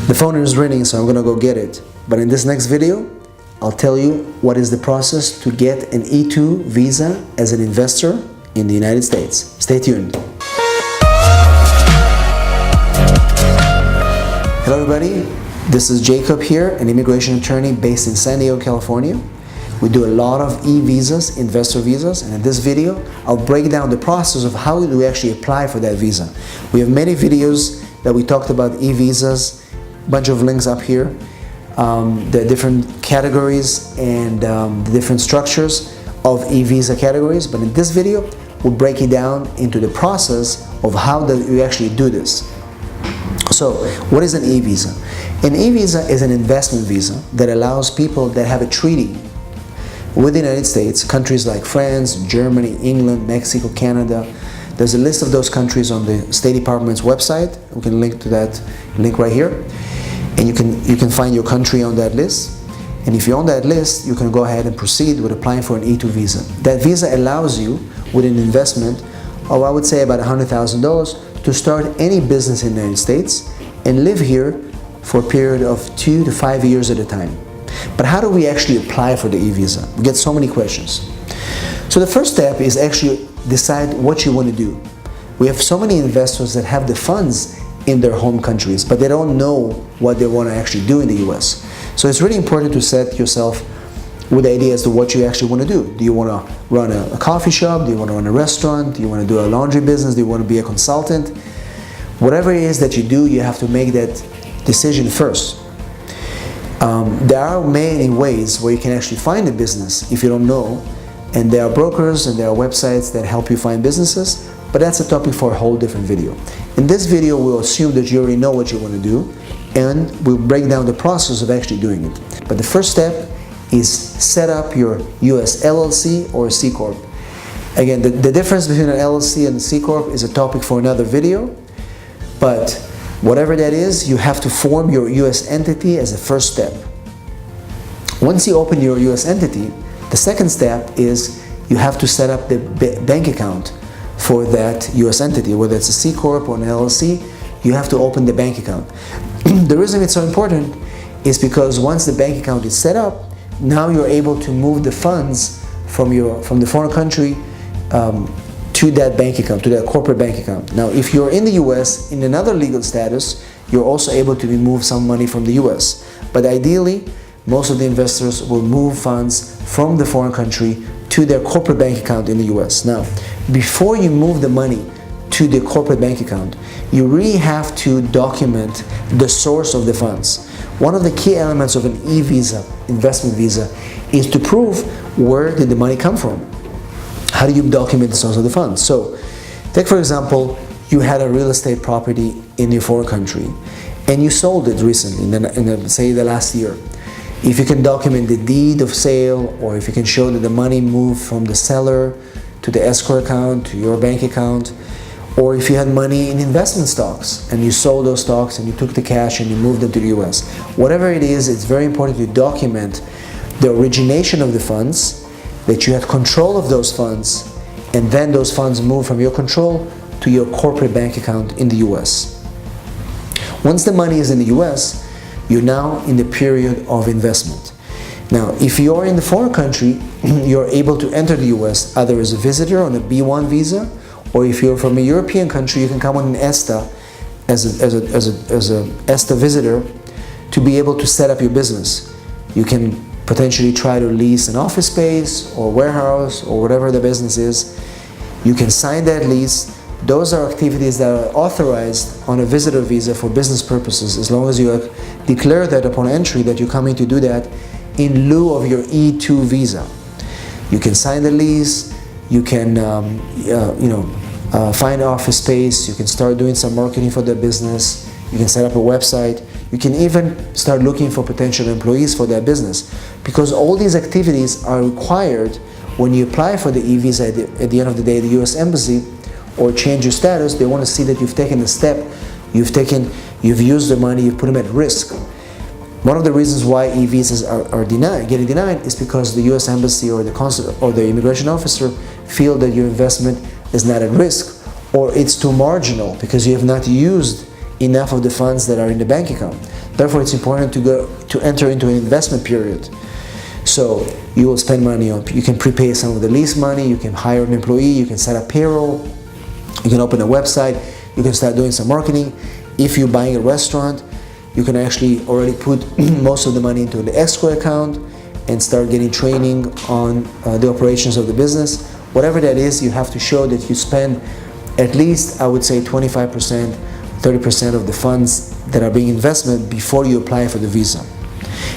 The phone is ringing, so I'm gonna go get it. But in this next video, I'll tell you what is the process to get an E2 visa as an investor in the United States. Stay tuned. Hello everybody, this is Jacob here, an immigration attorney based in San Diego, California. We do a lot of e-visas, investor visas, and in this video, I'll break down the process of how do we actually apply for that visa. We have many videos that we talked about e-visas, bunch of links up here, the different categories and the different structures of e-visa categories, but in this video, we'll break it down into the process of how do we actually do this. So, what is an e-visa? An e-visa is an investment visa that allows people that have a treaty with the United States, countries like France, Germany, England, Mexico, Canada. There's a list of those countries on the State Department's website. We can link to that link right here. And you can find your country on that list. And if you're on that list, you can go ahead and proceed with applying for an E2 visa. That visa allows you, with an investment of, I would say, about $100,000 to start any business in the United States and live here for a period of 2 to 5 years at a time. But how do we actually apply for the e-visa? We get so many questions. So the first step is actually decide what you want to do. We have so many investors that have the funds in their home countries, but they don't know what they want to actually do in the US. So it's really important to set yourself with the idea as to what you actually want to do. Do you want to run a coffee shop? Do you want to run a restaurant? Do you want to do a laundry business? Do you want to be a consultant? Whatever it is that you do, you have to make that decision first. There are many ways where you can actually find a business if you don't know, and there are brokers and there are websites that help you find businesses, but that's a topic for a whole different video. In this video, we'll assume that you already know what you want to do, and we'll break down the process of actually doing it. But the first step is set up your US LLC or C Corp. Again, the difference between an LLC and a C Corp is a topic for another video, but whatever that is, you have to form your US entity as a first step. Once you open your US entity, the second step is you have to set up the bank account for that US entity, whether it's a C Corp or an LLC, you have to open the bank account. The reason it's so important is because once the bank account is set up, now you're able to move the funds from the foreign country to that bank account, to that corporate bank account. Now, if you're in the US in another legal status, you're also able to remove some money from the US. But ideally, most of the investors will move funds from the foreign country to their corporate bank account in the US. Now, before you move the money to the corporate bank account, you really have to document the source of the funds. One of the key elements of an e-visa, investment visa, is to prove where did the money come from. How do you document the source of the funds? So, take for example, you had a real estate property in your foreign country and you sold it recently, say the last year. If you can document the deed of sale, or if you can show that the money moved from the seller to the escrow account, to your bank account, or if you had money in investment stocks and you sold those stocks and you took the cash and you moved them to the US. Whatever it is, it's very important to document the origination of the funds, that you had control of those funds, and then those funds move from your control to your corporate bank account in the US. Once the money is in the US, you're now in the period of investment. Now, if you're in the foreign country, you're able to enter the US either as a visitor on a B1 visa, or if you're from a European country, you can come on an ESTA as a ESTA visitor to be able to set up your business. You can potentially try to lease an office space or warehouse or whatever the business is. You can sign that lease. Those are activities that are authorized on a visitor visa for business purposes, as long as you declare that upon entry that you're coming to do that in lieu of your E2 visa. You can sign the lease, you can find office space, you can start doing some marketing for the business, you can set up a website, you can even start looking for potential employees for that business, because all these activities are required when you apply for the e-visa at the end of the day. The US Embassy, or change your status, they want to see that you've taken a step, you've used the money, you've put them at risk. One of the reasons why e-visas are getting denied is because the US Embassy or the consulate or the immigration officer feel that your investment is not at risk, or it's too marginal because you have not used enough of the funds that are in the bank account. Therefore, it's important to enter into an investment period. So you will spend money on, you can prepay some of the lease money, you can hire an employee, you can set up payroll, you can open a website, you can start doing some marketing. If you're buying a restaurant, you can actually already put most of the money into the escrow account and start getting training on the operations of the business. Whatever that is, you have to show that you spend at least, I would say, 25%, 30% of the funds that are being invested before you apply for the visa.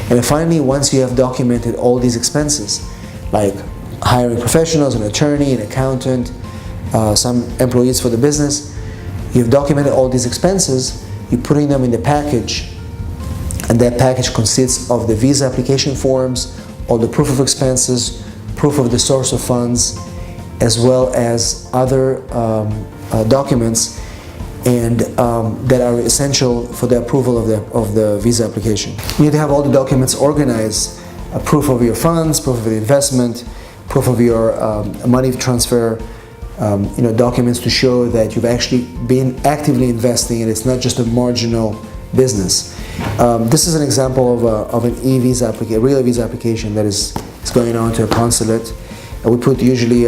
And finally, once you have documented all these expenses, like hiring professionals, an attorney, an accountant, some employees for the business, you've documented all these expenses, you're putting them in the package, and that package consists of the visa application forms, all the proof of expenses, proof of the source of funds, as well as other documents and that are essential for the approval of the visa application. You need to have all the documents organized, a proof of your funds, proof of the investment, proof of your money transfer, documents to show that you've actually been actively investing and it's not just a marginal business. This is an example of an e-visa application, a real visa application that is going on to a consulate. And we put usually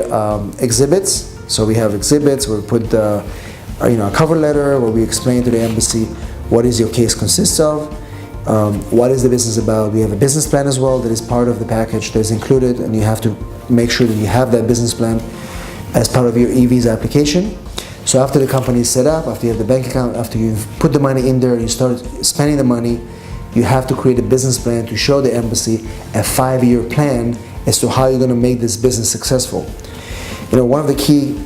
exhibits. So we have exhibits. We put a cover letter where we explain to the embassy what is your case consists of, what is the business about. We have a business plan as well that is part of the package that is included, and you have to make sure that you have that business plan as part of your e-visa application. So after the company is set up, after you have the bank account, after you've put the money in there and you start spending the money, you have to create a business plan to show the embassy a 5-year plan as to how you're going to make this business successful. One of the key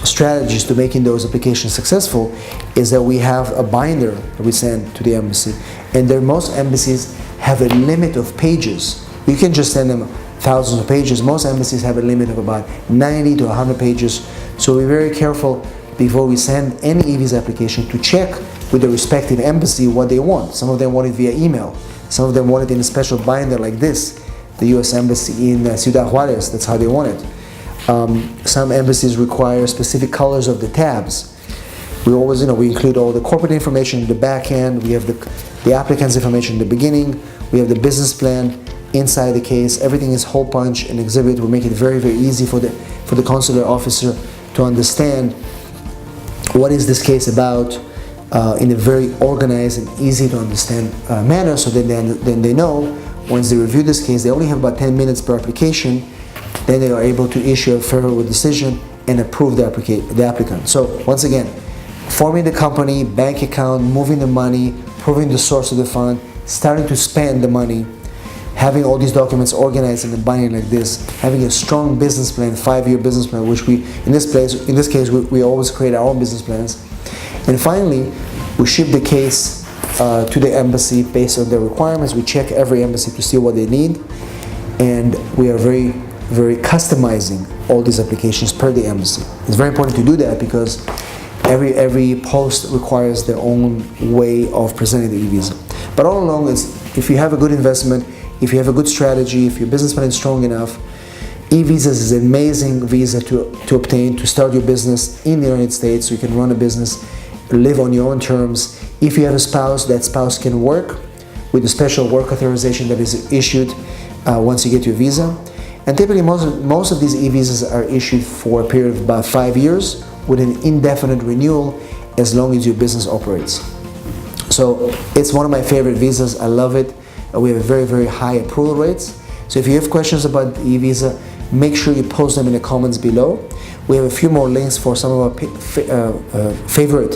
strategies to making those applications successful is that we have a binder that we send to the embassy, and most embassies have a limit of pages. You can just send them thousands of pages. Most embassies have a limit of about 90 to 100 pages. So we're very careful before we send any e-visa application to check with the respective embassy what they want. Some of them want it via email. Some of them want it in a special binder like this. The U.S. Embassy in Ciudad Juarez, that's how they want it. Some embassies require specific colors of the tabs. We always, we include all the corporate information in the back end. We have the applicant's information in the beginning. We have the business plan inside the case. Everything is hole punch and exhibit. We make it very, very easy for the consular officer to understand what is this case about in a very organized and easy to understand manner, so then they know once they review this case, they only have about 10 minutes per application, then they are able to issue a favorable decision and approve the applicant. So once again, forming the company, bank account, moving the money, proving the source of the fund, starting to spend the money, having all these documents organized in a binder like this, having a strong business plan, 5-year business plan, which we, in this case, we always create our own business plans. And finally, we ship the case to the embassy based on their requirements. We check every embassy to see what they need, and we are very, very customizing all these applications per the embassy. It's very important to do that because every post requires their own way of presenting the e-visa. But all along, if you have a good investment, if you have a good strategy, if your business plan is strong enough, e-visas is an amazing visa to obtain to start your business in the United States, so you can run a business, live on your own terms. If you have a spouse, that spouse can work with a special work authorization that is issued once you get your visa. And typically most of these e-visas are issued for a period of about 5 years with an indefinite renewal as long as your business operates. So it's one of my favorite visas. I love it. We have very, very high approval rates. So if you have questions about the e-visa, make sure you post them in the comments below. We have a few more links for some of our favorite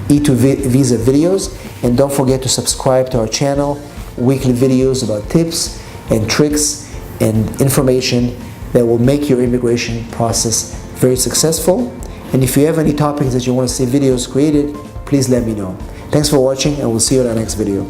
E2Visa videos. And don't forget to subscribe to our channel, weekly videos about tips and tricks and information that will make your immigration process very successful. And if you have any topics that you want to see videos created, please let me know. Thanks for watching, and we'll see you in our next video.